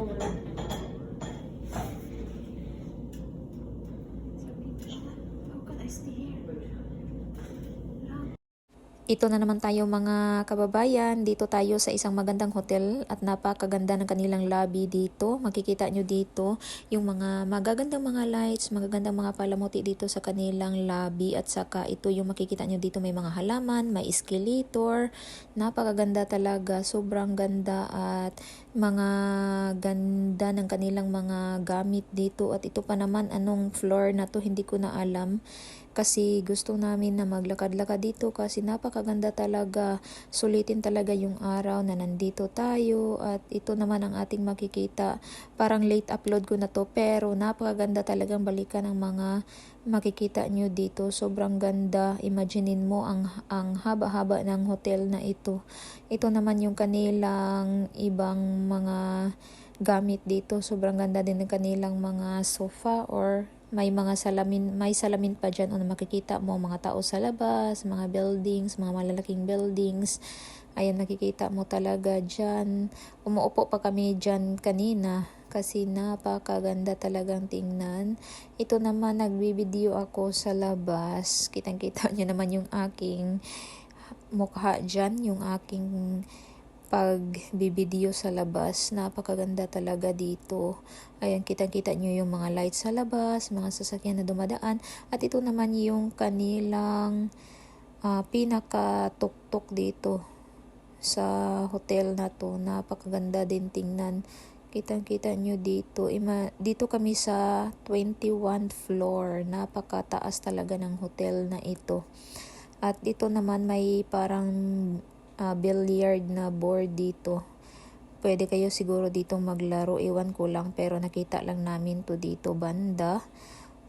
How can I stay here? Ito na naman tayo mga kababayan, dito tayo sa isang magandang hotel at napakaganda ng kanilang lobby dito. Makikita nyo dito yung mga magagandang mga lights, magagandang mga palamuti dito sa kanilang lobby at saka ito yung makikita nyo dito may mga halaman, may escalator, napakaganda talaga, sobrang ganda at mga ganda ng kanilang mga gamit dito at ito pa naman anong floor na to hindi ko na alam. Kasi gusto namin na maglakad-lakad dito kasi napakaganda talaga. Sulitin talaga yung araw na nandito tayo at ito naman ang ating makikita. Parang late upload ko na to pero napakaganda talagang balikan ng mga makikita nyo dito. Sobrang ganda. Imaginein mo ang haba-haba ng hotel na ito. Ito naman yung kanilang ibang mga gamit dito. Sobrang ganda din ng kanilang mga sofa or may mga salamin, may salamin pa dyan o makikita mo mga tao sa labas, mga buildings, mga malalaking buildings. Ayan, nakikita mo talaga dyan. Umuupo pa kami dyan kanina kasi napakaganda talagang tingnan. Ito naman, nagbibideo ako sa labas. Kitang-kita nyo naman yung aking mukha dyan, yung aking pagbibideo sa labas. Napakaganda talaga dito. Ayan, kitang-kita nyo yung mga lights sa labas, mga sasakyan na dumadaan. At ito naman yung kanilang pinaka-tuktok dito sa hotel na to. Napakaganda din tingnan. Kitang-kita nyo dito. Dito kami sa 21st floor. Napakataas talaga ng hotel na ito. At ito naman may parang billiard na board dito. Pwede kayo siguro dito maglaro, iwan ko lang pero nakita lang namin to dito banda.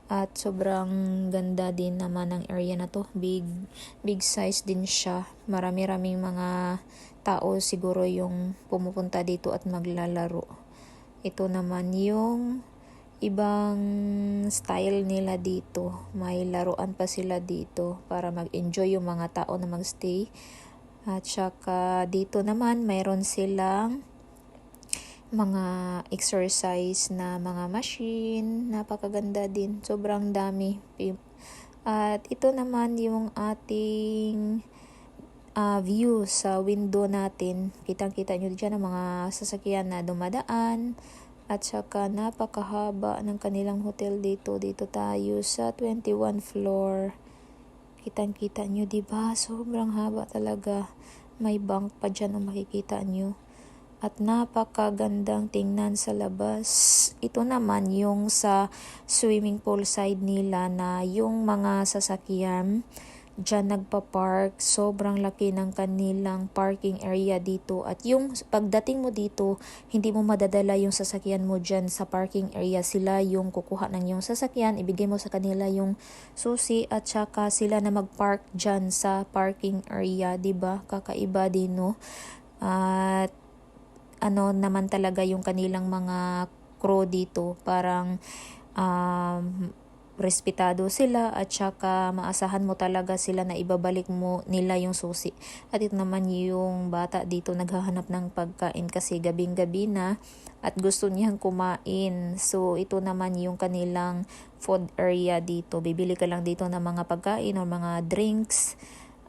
At sobrang ganda din naman ng area na to. Big size din siya. Marami-raming mga tao siguro yung pumupunta dito at maglalaro. Ito naman yung ibang style nila dito. May laruan pa sila dito para mag-enjoy yung mga tao na magstay. At saka dito naman mayroon silang mga exercise na mga machine. Napakaganda din. Sobrang dami. At ito naman yung ating view sa window natin. Kitang-kita nyo dyan ang mga sasakyan na dumadaan. At saka napakahaba ng kanilang hotel dito. Dito tayo sa 21 floor. Kitang-kita nyo, diba? Sobrang haba talaga. May bank pa dyan o makikita nyo. At napakagandang tingnan sa labas. Ito naman yung sa swimming pool side nila na yung mga sasakyan dyan nagpa-park. Sobrang laki ng kanilang parking area dito. At yung pagdating mo dito, hindi mo madadala yung sasakyan mo dyan sa parking area. Sila yung kukuha ng yung sasakyan, ibigay mo sa kanila yung susi at saka sila na mag-park dyan sa parking area. Diba? Kakaiba din, no? At ano naman talaga yung kanilang mga crew dito. Parang respetado sila at saka maasahan mo talaga sila na ibabalik mo nila yung susi. At ito naman yung bata dito naghahanap ng pagkain kasi gabing-gabi na at gusto niyang kumain. So ito naman yung kanilang food area dito. Bibili ka lang dito ng mga pagkain o mga drinks.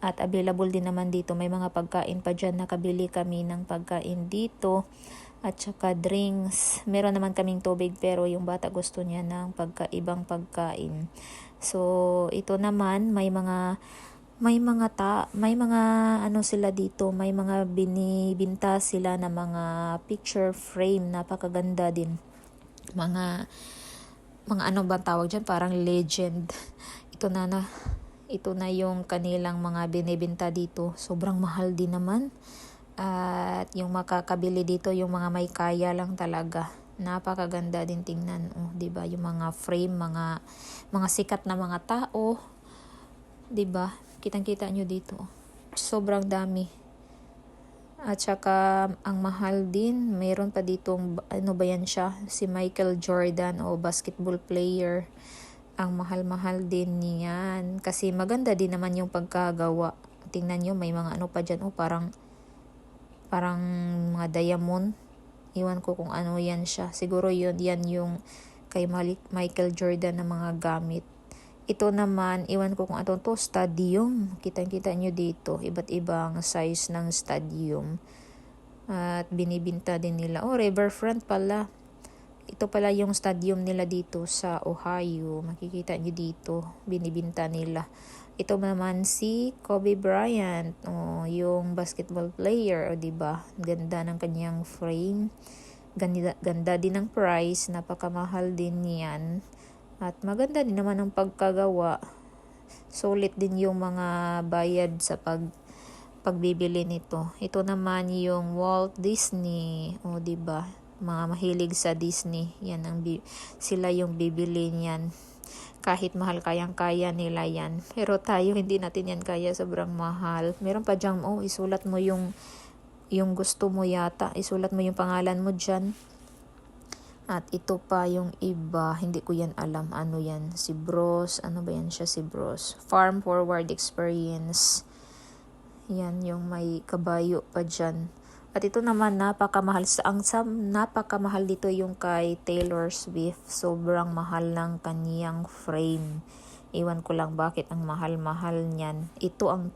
At available din naman dito. May mga pagkain pa dyan. Nakabili kami ng pagkain dito. At saka drinks. Meron naman kaming tubig pero yung bata gusto niya ng ibang pagkain. So ito naman may mga ano sila dito, may mga binibinta sila na mga picture frame, napakaganda din. Mga ano bang tawag diyan, parang legend. Ito na yung kanilang mga binibinta dito. Sobrang mahal din naman. At yung makakabili dito yung mga may kaya lang talaga. Napakaganda din tingnan, 'di ba? Yung mga frame, mga sikat na mga tao, 'di ba? Kitang-kita nyo dito. Sobrang dami. At saka ang mahal din, mayroon pa ditong ano ba yan siya? Si Michael Jordan o basketball player. Ang mahal-mahal din niyan kasi maganda din naman yung pagkagawa. Tingnan nyo, may mga ano pa dyan, parang mga diamond. Iwan ko kung ano yan siya. Siguro yan yung kay Michael Jordan na mga gamit. Ito naman, iwan ko kung ano to, stadium. Kita-kita nyo dito, iba't ibang size ng stadium. At binibinta din nila. Oh, Riverfront pala. Ito pala yung stadium nila dito sa Ohio. Makikita nyo dito, binibinta nila. Ito naman si Kobe Bryant, yung basketball player, o diba? Ganda ng kanyang frame. Ganda din ng price, napakamahal din yan. At maganda din naman ang pagkagawa. Sulit din yung mga bayad sa pagbibili nito. Ito naman yung Walt Disney, o diba? Mga mahilig sa Disney, yan sila yung bibili niyan. Kahit mahal, kayang-kaya nila yan. Pero tayo, hindi natin yan kaya, sobrang mahal. Meron pa dyan, isulat mo yung gusto mo yata. Isulat mo yung pangalan mo dyan. At ito pa yung iba, hindi ko yan alam. Ano yan? Si Bros. Ano ba yan siya? Si Bros. Farm Forward Experience. Yan, yung may kabayo pa dyan. At ito naman, napakamahal. Napakamahal dito yung kay Taylor Swift. Sobrang mahal ng kaniyang frame. Iwan ko lang bakit ang mahal-mahal niyan. Ito ang